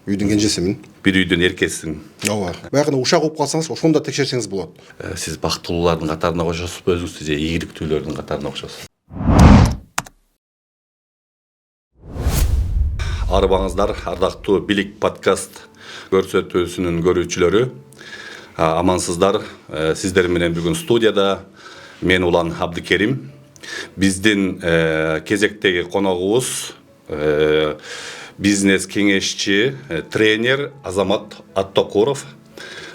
үйдүн кенжесимин. Бир үйдүн эркесиң. Ооба. Баягы ушак угуп калсаңыз, ошондо текшерсеңиз болот. Сиз бактылуулардын катарына кошосузбу, өзүңүздү же ийгиликтүүлөрдүн катарына кошосуз? Арбаңыздар, ардактуу Билик подкаст көрсөтүүсүнүн көрүүчүлөрү. Амансыздар. Сиздер менен бүгүн студияда мен Улан Абдыкерим. Биздин кезектеги коногубуз бизнес кеңешчи, тренер Азамат Аттокуров.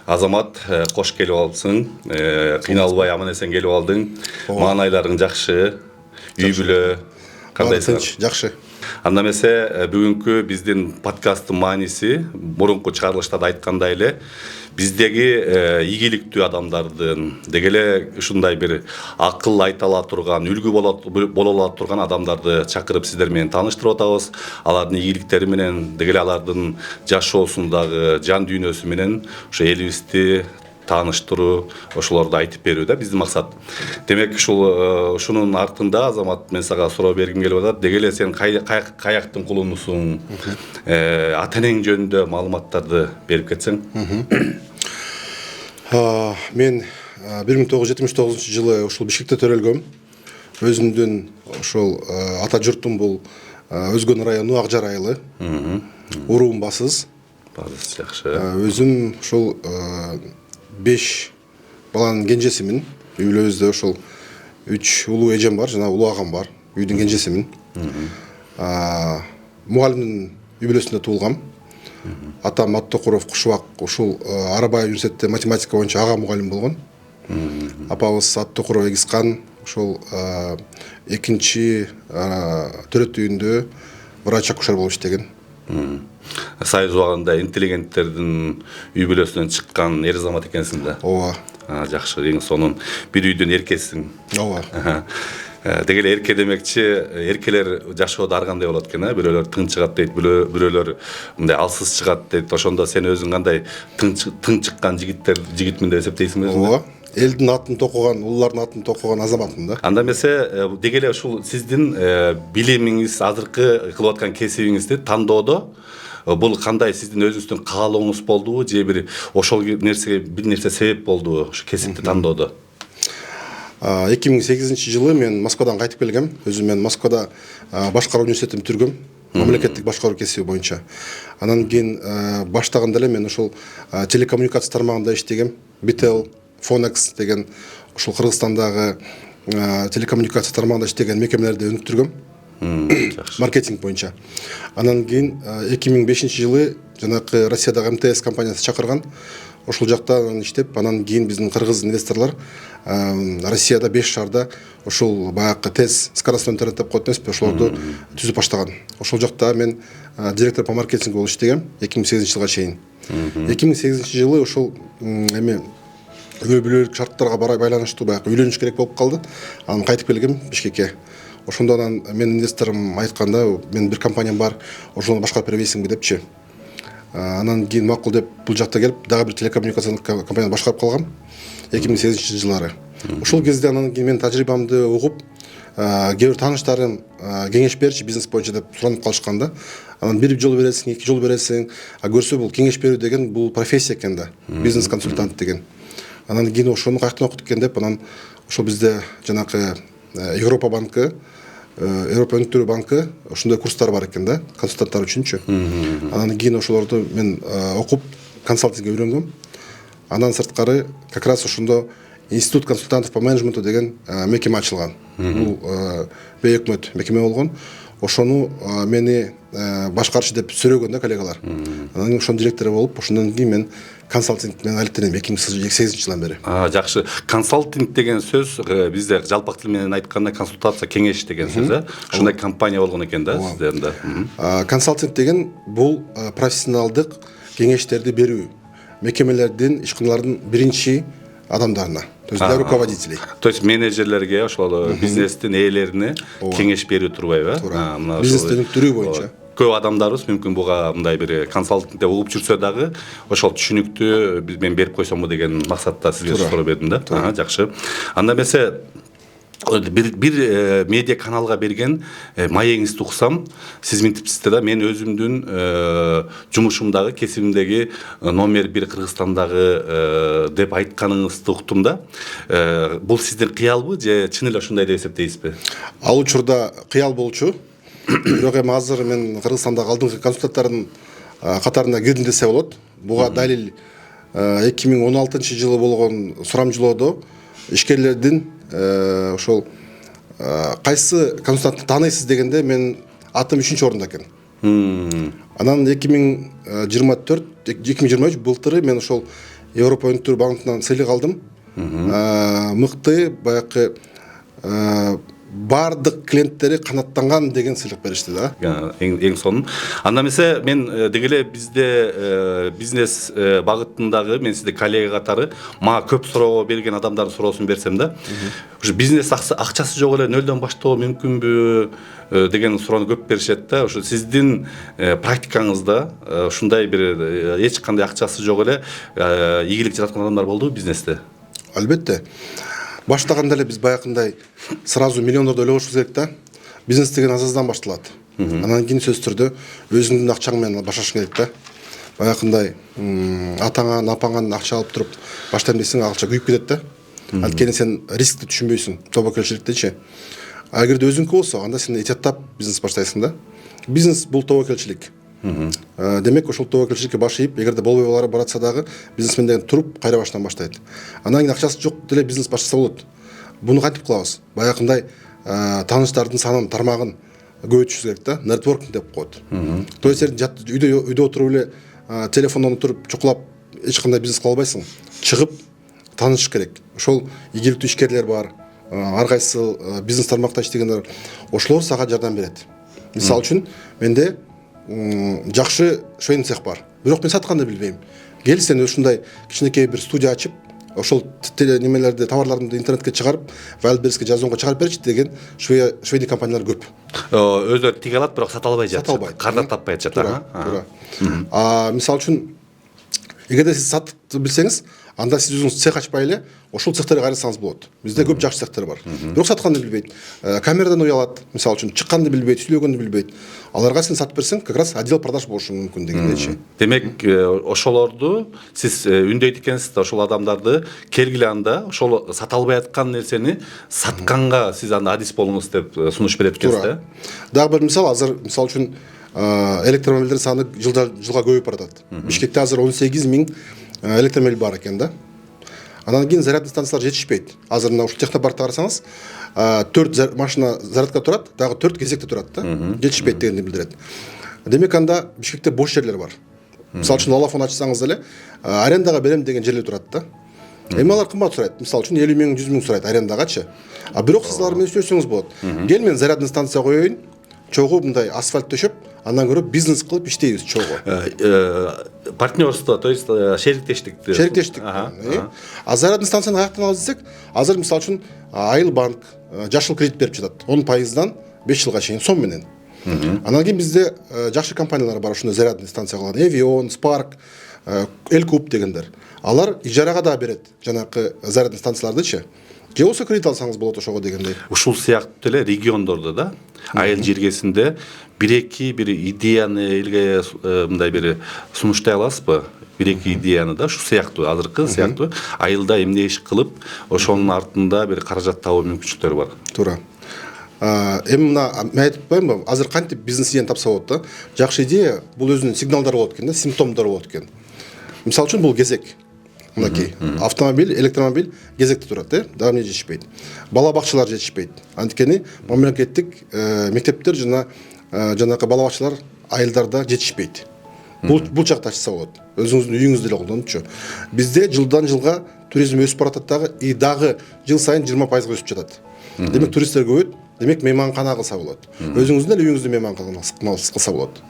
Азамат, кош келип алыпсың. Кыйналбай аман эсен келип алдың. Маанайларың жакшы. Үй бүлө кандайсың? Жакшы. Анда эмесе бүгүнкү биздин подкасттын мааниси мурунку чыгарылыштарда айткандай эле биздеги ийгиликтүү адамдардын деги эле ушундай бир акыл айта ала турган, үлгү боло ала турган адамдарды чакырып сиздер менен тааныштырып атабыз. Алардын ийгиликтери менен деги эле алардын жашоосундагы жан дүйнөсү менен ошо элибизди тааныштыруу, ошолорду айтып берүү да биздин максат. Демек ушунун артында Азамат, мен сага суроо бергим келип атат. Деги эле сен каяктын кулунусуң? Ата-энең жөнүндө маалыматтарды берип кетсең. Мен 1979 жылы ушул Бишкекте төрөлгөм. Өзүмдүн ошол ата журтум бул Өзгөн району Акжар айылы. Уруум Басыз. Басыз, жакшы. Өзүм ушул 5 баланын кенжесимин. Үй бүлөбүздө ошол 3 улуу эжем бар, жана улуу агам бар. Үйдүн кенжесимин. Мугалимдин үй бүлөсүндө туулгам. Атам Аттокуров Кушубак ушул Арабай университетте математика боюнча ага мугалим болгон. Апабыз Аттокуров Эгизкан ошол экинчи төрөт үйүндө врач акушер болуп иштеген. Союз убагында интеллигенттердин үй бүлөсүнөн чыккан эр азамат экенсиң да. Ооба. Жакшы, эң сонун бир үйдүн эркесиң. Ооба. Деги эле эрке демекчи, эркелер жашоодо ар кандай болот экен, бирөөлөр тың чыгат дейт, бирөөлөр мындай алсыз чыгат дейт. Ошондо сен өзүң кандай тың чыккан жигитмин деп эсептейсиңби? Ооба. Элдин атын токуган, улуулардын атын токуган азаматмын да. Анда эмесе деги эле ушул сиздин билимиңиз, азыркы кылып аткан кесибиңизди тандоодо бул кандай сиздин өзүңүздүн каалооңуз болдубу же бир ошол нерсеге бир нерсе себеп болдубу ушу кесипти тандоодо? 2008 жылы мен Москвадан кайтып келгем. Өзүм мен Москвада башкаруу университетин бүтүргөм. Мамлекеттик башкаруу кесиби боюнча. Анан кийин баштаганда эле мен ошол телекоммуникация тармагында иштегем. Bitel, Phonex деген ошол Кыргызстандагы телекоммуникация тармагында иштеген мекемелерде өнүктүргөм. Маркетинг боюнча. Анан кийин 2005 жылы жанакы Россиядагы МТС компаниясы чакырган. Ошол жакта иштеп, анан кийин биздин кыргыз инвесторлор Россияда 5 шаарда ошол баягы ТЭС, скоростной интернет деп коет эмеспи, ошолорду түзүп баштаган. Ошол жакта мен директор по маркетингу болуп иштегем 2008 жылга чейин. 2008 жылы ошол эме үй-бүлөлүк шарттарга байланыштуу баягы үйлөнүш керек болуп калды. Анан кайтып келгем Бишкекке. Ошондо анан мен инвесторум айтканда, мен бир компаниям бар, ошону башкарып бербейсиңби депчи. Анан кийин макул деп бул жакта келип, дагы бир телекоммуникациялык компанияны башкарып калгам 2008 жылдары. Ошол кезде анан кийин мен тажрыйбамды угуп, кээ бир тааныштарым кеңеш берчи бизнес боюнча деп суранып калышканда, анан бир жол бересиң, 2 жол бересиң, көрсө бул кеңеш берүү деген бул профессия экен да, бизнес консультант деген. Анан кийин ошону каяктан окут экен деп, анан ошол бизде жанакы Европа банкы, Европа өнүктүрүү банкы ошондой курстар бар экен да, консультанттар үчүнчү. Анан кийин ошолорду мен окуп, консалтингге үйрөнгөм. Андан сырткары как раз ошондо Институт консультантов по менеджменту деген мекеме ачылган. Бул бейөкмөт мекеме болгон. Ошону мени башкарчы деп сурөөгөн да коллегалар. Анан ошонун директору болуп, ошондон кийин мен консалтинг менен алектенем 2008 жылдан бери. Жакшы. Консалтинг деген сөз бизде жалпак тил менен айтканда консультация, кеңеш деген сөз, ушундай компания болгон экен да сиздерде. Консалтинг деген бул профессионалдык кеңештерди берүү. Мекемелердин, ишканалардын биринчи адамдарына, то есть для руководителей. То есть менеджерлерге, ошол бизнестин ээлерине кеңеш берүү турбайбы? Бизнести өнүктүрүү боюнча. Көп адамдарыбыз мүмкүн буга мындай бир консалтингде угуп жүрсө дагы ошол түшүнүктүү мен берип койсомбу деген максатта сизге суроо бердим да. Жакшы. Анда эмесе бир медиа каналга берген маегиңизди уксам, сиз минтипсизде да мен өзүмдүн жумушумдагы, кесибимдеги номер 1 Кыргызстандагы деп айтканыңызды уктум да. Бул сиздин кыялбы же чын эле ушундай деп эсептейсизби? Ал учурда кыял болчу. Бирок эми азыр мен Кыргызстандагы алдыңкы консультанттардын катарына кирдим десе болот. Буга далил 2016 жылы болгон сурамжылоодо ишкерлердин ошол кайсы консультантты тааныйсыз дегенде мен атым 3-орунда экен. Анан 2023 былтыры мен ошол Европа өнүктүрүү банкынан сыйлык алдым. Мыкты баягы бардык клиенттери канаттанган деген сыйлык беришти да. Эң сонун. Анда эмесе мен дегеле бизде бизнес багытындагы мен сизде коллега катары мага көп суроо берген адамдардын суроосун берсем да. Ушу бизнес акчасы жок эле нөлдөн баштоо мүмкүнбү деген суроону көп беришет да. Ушу сиздин практикаңызда ушундай бир эч кандай акчасы жок эле ийгилик жараткан адамдар болдубу бизнесте? Албетте. Баштаганда эле биз баягындай сразу миллиондорду ойлобошубуз керек да. Бизнес деген азаздан башталат. Анан кийин сөзсүз түрдө өзүңдүн акчаң менен башташың керек да. Баягындай атаңан, апаңан акча алып туруп баштайм десең, акча күйүп кетет да. Анткени сен рискти түшүнбөйсүң, тобокелчиликтечи. А эгерде өзүңкү болсо, анда сен этияттап бизнес баштайсың да. Бизнес бул тобокелчилик. Демек ошол тобокелчиликке баш ийип, эгерде болбой баратса дагы бизнесмен деген туруп кайра баштан баштайт. Анан кийин акчасы жок деле бизнес баштаса болот. Буну кантип кылабыз? Баягындай тааныштардын санын, тармагын көбөйтүшүбүз керек да. Нетворкинг деп коет. То есть үйдө отуруп эле телефондон отуруп чукулап эч кандай бизнес кыла албайсың. Чыгып таанышыш керек. Ошол ийгиликтүү ишкерлер бар. Ар кайсы бизнес тармакта иштегендер, ошолор сага жардам берет. Мисалы үчүн менде жакшы швейный цех бар. Бирок мен сатканды билбейм. Кел сен ушундай кичинекей бир студия ачып, ошол немелерди, товарларды интернетке чыгарып, Wildberriesке жазуунга чыгарып берчи деген швейный компаниялар көп. Өздөрү тиге алат, бирок сата албай жатат. Сата албайт. Кардан таппай жатат. Туура. Мисалы үчүн эгерде сиз сатып билсеңиз, анда сиз өзүңүз цех ачпай эле ошол цехтерге кайрылсаңыз болот. Бизде көп жакшы цехтер бар. Бирок сатканды билбейт. Камерадан уялат, мисалы үчүн чыкканды билбейт, сүйлөгөндү билбейт. Аларга сен сатып берсең, как раз отдел продаж болушу мүмкүн дегендейчи. Демек, ошолорду сиз үндөйт экенсиз да, ошол адамдарды келгиле анда ошол сата албай аткан нерсени сатканга сиз анда адис болуңуз деп сунуш берет экенсиз да. Дагы бир мисал, азыр мисалы үчүн электромобилдер саны жылга көбөйүп баратат. Бишкекте азыр 18 000 электромобиль бар экен да. Анан кийин зарядный станциялар жетишпейт. Азыр мына ушул технопаркта барсаңыз, 4 машина зарядка турат, дагы 4 кезекте турат да. Жетишпейт дегенди билдирет. Демек анда Бишкекте бош жерлер бар. Мисалы үчүн Лалафон ачсаңыз деле арендага берем деген жерлер турат да. Эми алар кымбат сурайт. Мисалы үчүн 50 000, 100 000 сурайт арендагачы. А бирок сиз алар менен сүйлөшсөңүз болот. Кел мен зарядный станция коеюн, чогуу мындай асфальт төшөп, андан көрө бизнес кылып иштейбиз чогуу. Партнерство, то есть шериктештикти. Шериктештик. А зарядный станцияны каяктан алабыз десек, азыр мисалы үчүн Айыл банк жашыл кредит берип жатат. 10%-дан 5 жылга чейин сом менен. Анан кийин бизде жакшы компаниялар бар, ушундай зарядный станция кылган. Evion, Spark, Elkup дегендер. Алар ижарага да берет жанакы зарядный станциялардычы. Же болсо кредит алсаңыз болот ошого дегендей. Ушул сыяктуу эле региондордо да, айыл жергесинде бир-эки бир идеяны элге мындай бир сунуштай аласызбы? Бир-эки идеяны да, ушу сыяктуу азыркы сыяктуу айылда эмне иш кылып, ошонун артында бир каражат табуу мүмкүнчүлүктөрү бар. Туура. Эми мына мен айтып коеюнбу, азыр кантип бизнес идеяны тапса болот да? Жакшы идея бул өзүнүн сигналдары болот экен да, симптомдору болот экен. Мисалы үчүн бул кезек. Мынакей автомобиль, электромобиль кезекте турат, дагы эмне жетишпейт. Бала бакчалар жетишпейт. Анткени мамлекеттик мектептер жана жанакы бала бакчалар айылдарда жетишпейт. Бул жакта ачса болот. Өзүңүздүн үйүңүздү эле колдонупчу. Бизде жылдан жылга туризм өсүп баратат дагы, и дагы жыл сайын 20% өсүп жатат. Демек туристтер көбөйт, демек мейманкана кылса болот. Өзүңүздүн эле үйүңүздү мейманкана кылса болот.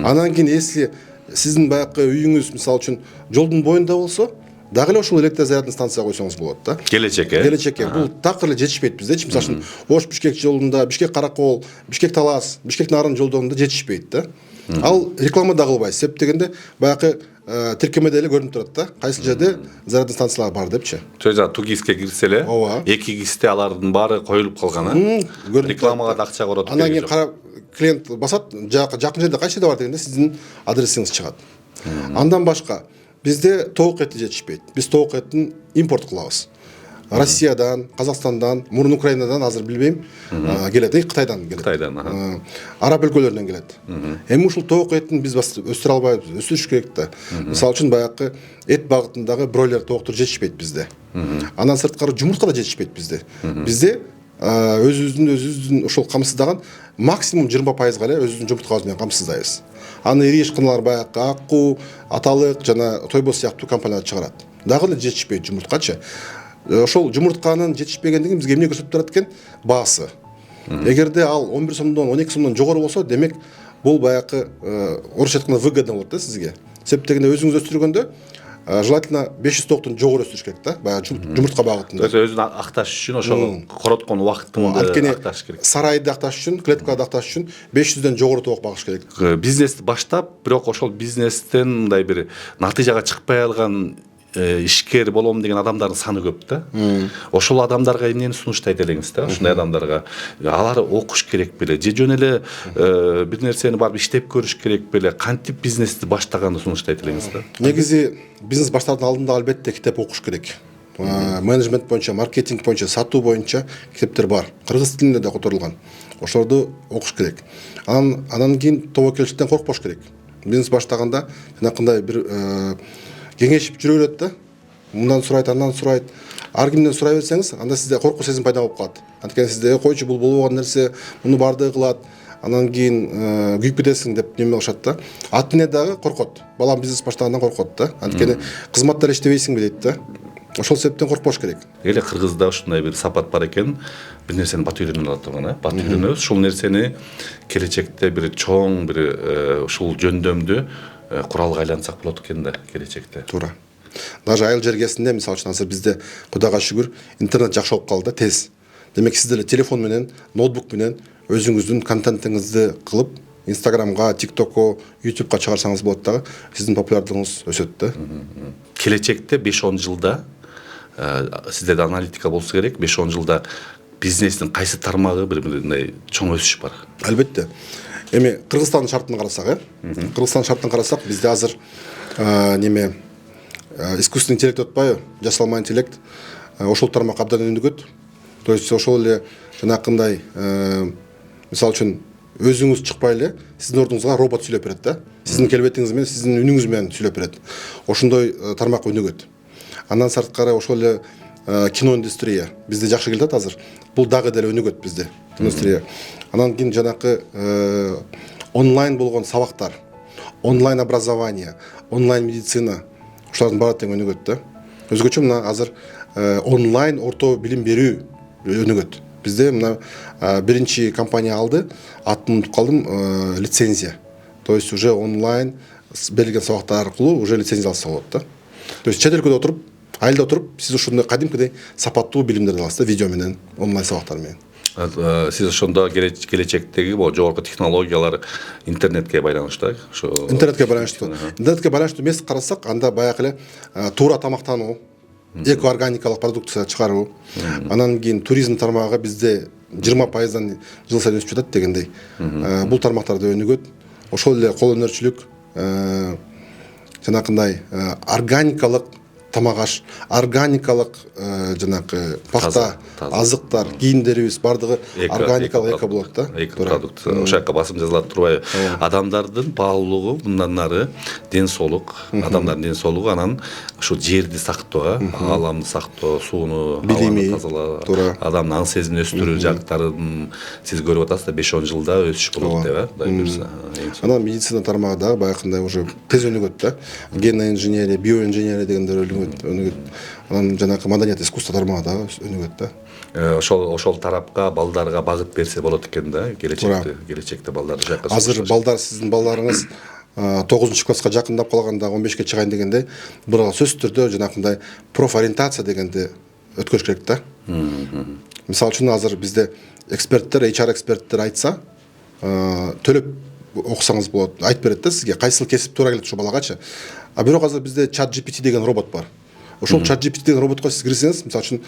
Анан кийин если сиздин баягы үйүңүз мисалы үчүн жолдун боюнда болсо, дагы эле ушул электрозарядный станция койсоңуз болот да. Келечекке. Бул такыр эле жетишпейт бизде. Мисалы үчүн Ош Бишкек жолунда, Бишкек Каракол, Бишкек Талас, Бишкек Нарын жолдорунда жетишпейт да. Ал реклама да кылбайт. Себеп дегенде баягы тиркемеде эле көрүнүп турат да. Кайсы жерде зарядный станциялар бар депчи. Тугиске кирсе эле Ооба. 2 кисте алардын баары коюлуп калган, Рекламага да акча коротуп Анан кереги кийин жок. клиент басат, жакын жерде кайсы жерде бар дегенде сиздин адресиңиз чыгат. Андан башка бизде тоок эти жетишпейт. Биз тоок этин импорт кылабыз. Россиядан, Казакстандан, мурун Украинадан азыр билбейм, келет, Кытайдан келет. Кытайдан, Араб өлкөлөрүнөн келет. Эми ушул тоок этин биз өстүрө албайбыз, өстүрүш керек да. Мисалы үчүн баягы эт багытындагы бройлер тооктор жетишпейт бизде. Андан сырткары жумуртка да жетишпейт бизде. Бизде өзүбүздүн ошол камсыздаган максимум 20% эле өзүбүздүн жумурткабыз менен камсыздайбыз. Аны ири ишканалар баягы Акку, Аталык жана Тойбос сыяктуу компаниялар чыгарат. Дагы эле жетишпейт жумурткачы. Ошол жумуртканын жетишпегендиги бизге эмне көрсөтүп турат экен? Баасы. Эгерде ал 11 сомдон 12 сомдон жогору болсо, демек бул баягы орусча айтканда выгодно болот да сизге. Себеп дегенде өзүңүз өстүргөндө желательно 500 тооктон жогору өстүрүш керек да, баягы жумуртка багытында. Өзүн акташ үчүн ошол короткон убакытты акташ керек. Сарайды акташ үчүн, клеткада акташ үчүн 500дөн жогору тоок багыш керек. Бизнести баштап, бирок ошол бизнестен мындай бир натыйжага чыкпай алган ишкер болом деген адамдардын саны көп да. Ошол адамдарга эмнени сунуштайт элеңиз да? Ушундай адамдарга алар окуш керек беле, же жөн эле бир нерсени барып иштеп көрүш керек беле, кантип бизнести баштаганды сунуштайт элеңиз да? Негизи бизнес баштаардын алдында албетте китеп окуш керек. Менеджмент боюнча, маркетинг боюнча, сатуу боюнча китептер бар. Кыргыз тилинде да которулган. Ошолорду окуш керек. Анан кийин тобокелчиликтен коркпош керек. Бизнес баштаганда жанакындай бир кеңешип жүрө берет да. Мындан сурайт, андан сурайт. Ар кимден сурай берсеңиз, анда сизде коркуу сезим пайда болуп калат. Анткени сизде койчу бул болбогон нерсе, муну баардыгы кылат. Анан кийин күйүп кетесиң деп неме кылышат да. Ат эне дагы коркот. Балам бизнес баштагандан коркот да. Анткени кызматтар иштебейсиңби дейт да. Ошол себептен коркпош керек. Эле Кыргызда ушундай бир сапат бар экен, бир нерсени бат үйрөнүп алат турган, бат үйрөнөбүз. Ушул нерсени келечекте бир чоң бир ушул жөндөмдү куралга айлантсак болот экен да келечекте. Туура. Даже айыл жергесинде, мисалы үчүн азыр бизде Кудайга шүгүр интернет жакшы болуп калды, тез. Демек сиз деле телефон менен, ноутбук менен өзүңүздүн контентиңизди кылып, Инстаграмга, ТикТокко, Ютубка чыгарсаңыз болот дагы, сиздин популярдыгыңыз өсөт да. Келечекте 5-10 жылда сизде да аналитика болсо керек, 5-10 жылда бизнестин кайсы тармагы бир мындай чоң өсүш бар? Албетте. Эми Кыргызстандын шартын карасак, Кыргызстандын шартын карасак, бизде азыр неме искусственный интеллект атпайбы, жасалма интеллект ошол тармак абдан өнүгөт. То есть ошол эле жанакындай мисалы үчүн өзүңүз чыкпай эле сиздин ордуңузга робот сүйлөп берет да. Сиздин келбетиңиз менен, сиздин үнүңүз менен сүйлөп берет. Ошондой тармак өнүгөт. Андан сырткары ошол эле кино индустрия бизде жакшы келет азыр. Бул дагы деле өнүгөт бизде индустрия. Анан кийин жанакы онлайн болгон сабактар, онлайн образование, онлайн медицина ушулардын баары тең өнүгөт да. Өзгөчө мына азыр онлайн орто билим берүү өнүгөт. Бизде мына биринчи компания алды, атын унутуп калдым, лицензия. То есть уже онлайн берилген сабактар аркылуу уже лицензия алса болот да. То есть чет өлкөдө отуруп, айылда отуруп, сиз ушундай кадимкидей сапаттуу билимдерди аласыз да, видео менен, онлайн сабактар менен. Сиз ошондо келечектеги жогорку технологиялар интернетке байланыштуу, ошо интернетке байланыштуу. Интернетке байланыштуу эмес карасак, анда баягы эле туура тамактануу, эко-органикалык продукция чыгаруу, анан кийин туризм тармагы бизде 20%дан жыл сайын өсүп жатат дегендей. Бул тармактарда өнүгөт. Ошол эле кол өнөрчүлүк, жанакындай органикалык тамак аш, органикалык жанакы пахта, азыктар, кийимдерибиз бардыгы органикалык эко болот да. Эко продукт. Ошол жака басым жазылат турбайбы? Адамдардын баалуулугу, мындан нары ден соолук, адамдардын ден соолугу, анан ушул жерди сактоо, ааламды сактоо, сууну, билими тазалоо, адамдын аң сезимин өстүрүү жактарын сиз көрүп атасыз да, 5-10 жылда өсүш болот деп, Кудай буйрса. Анан медицина тармагы да баягындай уже тез өнүгөт да. Генная инженерия, биоинженерия дегендер өнүгөт. Анан жанакы маданият искусство тармагы да өнүгөт да. Ошол тарапка балдарга багыт берсе болот экен да, келечекте балдар жакка. Азыр балдар, сиздин балдарыңыз 9-класска жакындап калганда 15ке чыгайын дегенде бир сөзсүз түрдө жанакындай профориентация дегенди өткөрүш керек да. Мисалы үчүн азыр бизде эксперттер, HR эксперттер айтса, төлөп окусаңыз болот, айтып берет да сизге кайсыл кесип туура келет ошол балагачы. А бирок азыр бизде чат GPT деген робот бар. Ошол чат GPT деген роботко сиз кирсеңиз, мисалы үчүн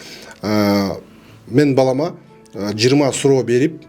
мен балама 20 суроо берип,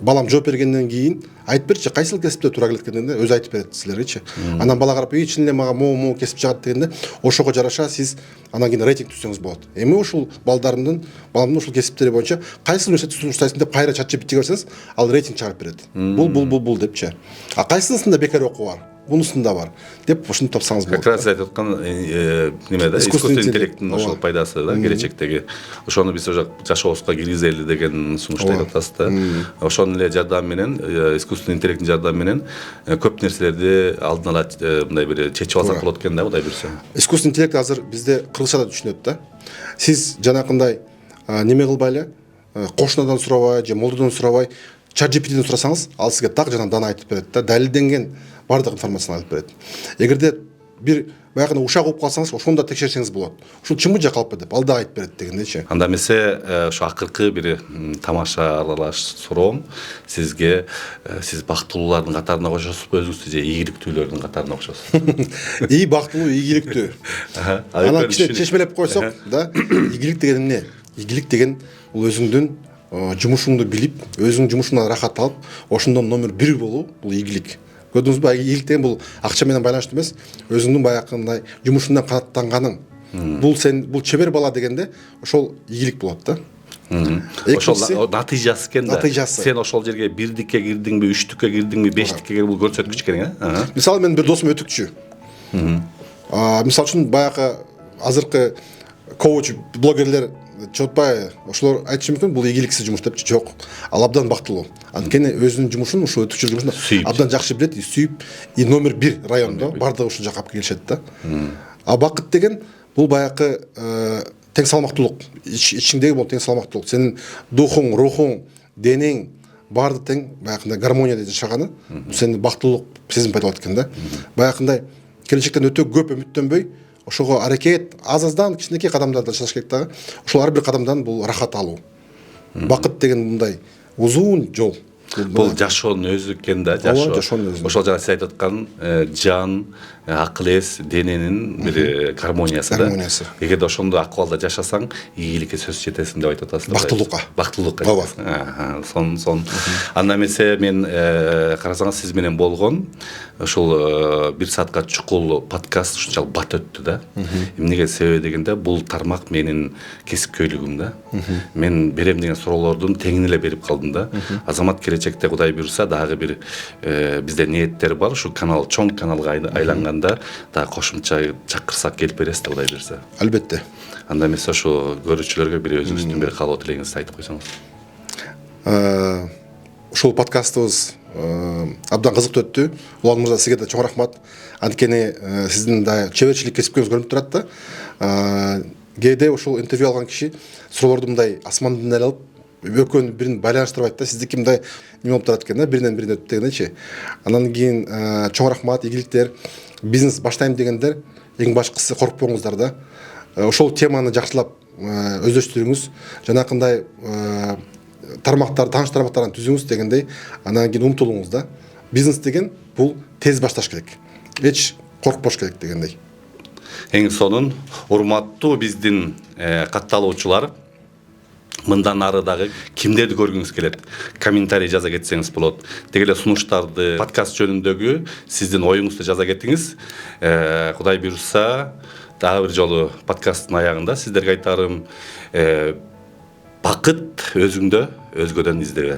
балам жооп бергенден кийин айтып берчи кайсыл кесипте туура келет дегенде өзү айтып берет силергечи. Анан бала карап, чын эле мага могу кесип жагат дегенде ошого жараша сиз анан кийин рейтинг түзсөңүз болот. Эми ушул баламдын ушул кесиптери боюнча кайсыл университетте уктайсың деп кайра чат GPT'ге берсеңиз, ал рейтинг чыгарып берет. Бул депчи. А кайсынысында бекер окуу бар? Бунусунда бар деп ушинтип тапсаңыз болот. Как раз айтып аткан неме да, искусственный интеллекттин ошол пайдасы да, келечектеги. Ошону биз уже жашообузга киргизели деген сунушту айтып атасыз да. Ошонун эле жардамы менен, искусственный интеллекттин жардамы менен көп нерселерди алдын ала мындай бир чечип алсак болот экен да, Кудай буйрса. Искусственный интеллект азыр бизде кыргызча да түшүнөт да. Сиз жанакындай неме кылбай эле, кошунадан сурабай же молдодон сурабай, чат GPT'ден сурасаңыз, ал сизге так жана дана айтып берет да, далилденген бардык информацияны айтып берет. Эгерде бир баягы ушак угуп калсаңыз, ошону да текшерсеңиз болот. Ушул чынбы же калппы деп, ал да айтып берет дегендейчи. Анда эмесе ошо акыркы бир тамаша аралаш суроом сизге, сиз бактылуулардын катарына кошосузбу өзүңүздү же ийгиликтүүлөрдүн катарына кошосузбу? И бактылуу, ийгиликтүү. Анан кичине чечмелеп койсок, да, ийгилик деген эмне? Ийгилик деген бул өзүңдүн жумушуңду билип, өзүңдүн жумушуңдан рахат алып, ошондон номер 1 болуу бул ийгилик. Көрдүңүзбү, ийгилик деген бул акча менен байланыштуу эмес, өзүңдүн баягындай жумушуңдан канааттанганың. Бул чебер бала дегенде ошол ийгилик болот да. Ошол натыйжасы экен да. Натыйжасы. Сен ошол жерге 1-дикке кирдиңби, 3-дүккө кирдиңби, 5-дикке кирдиңби, бул көрсөткүч экен, Мисалы менин бир досум өтүкчү. Мисалы үчүн баягы азыркы коуч блогерлер чотпай ошолор айтышы мүмкүн, бул ийгиликсиз жумуш депчи. Жок, ал абдан бактылуу. Анткени өзүнүн жумушун, ушул өтүкчүлүк жумушун абдан жакшы билет, сүйүп, и номер 1 райондо бардыгы ушул жака алып келишет да. А бакыт деген бул баягы тең салмактуулук, ичиңдеги бул тең салмактуулук. Сенин духуң, рухуң, денең барды тең баягындай гармонияда жашаганы, сенин бактылуулук сезим пайда болот экен да. Баягындай келечектен өтө көп үмүттөнбөй, ошого аракет аз-аздан кичинекей кадамдарда жасаш керек дагы. Ошол ар бир кадамдан бул рахат алуу. Бакыт деген мындай узун жол. Бул жашоонун өзү экен да, жашоо. Ошол жана сиз айтып аткан жан, акыл эс, дененин бир гармониясы да. Эгерде ошондой акыбалда жашасаң, ийгиликке сөзсүз жетесиң деп айтып атасыз да. Бактылыкка. Ооба. Сон. Анда эмесе мен карасаңыз сиз менен болгон ушул 1 саатка чукул подкаст ушунчалык бат өттү да. Эмнеге себеби дегенде, бул тармак менин кесипкөйлүгүм да. Мен берем деген суроолордун теңин эле берип калдым да. Азамат келечекте Кудай буйрса дагы бир бизде ниеттер бар, ушу канал чоң каналга айланганда дагы кошумча чакырсак келип бересиз да, Кудай буйрса. Албетте. Анда эмесе ошо көрүүчүлөргө бир өзүңүздүн бир каалоо тилегиңизди айтып койсоңуз. Ушул подкастыбыз абдан кызыктуу өттү. Улан мырза, сизге да чоң рахмат. Анткени сиздин да чеберчилик кесипкөңүз көрүнүп турат да. Кээде ушул интервью алган киши суроолорду мындай асмандан эле алып, экөөнүн бирин байланыштырбайт да, сиздики мындай неме болуп турат экен да, биринен бирине өтүп дегендейчи. Анан кийин чоң рахмат, ийгиликтер. Бизнес баштайм дегендер эң башкысы коркпоңуздар да. Ошол теманы жакшылап өздөштүрүңүз, жанакындай таныш тармактарын түзүңүз дегендей, анан кийин умтулуңуз да. Бизнес деген бул тез башташ керек. Эч коркпош керек дегендей. Эң сонун урматтуу биздин катталуучулар, мындан ары дагы кимдерди көргүңүз келет, комментарий жаза кетсеңиз болот. Деги эле сунуштарды, подкаст жөнүндөгү сиздин оюңузду жаза кетиңиз. Кудай буйрса, дагы бир жолу подкасттын аягында сиздерге айтарым, бакыт өзүңдө, өзгөдөн издебе.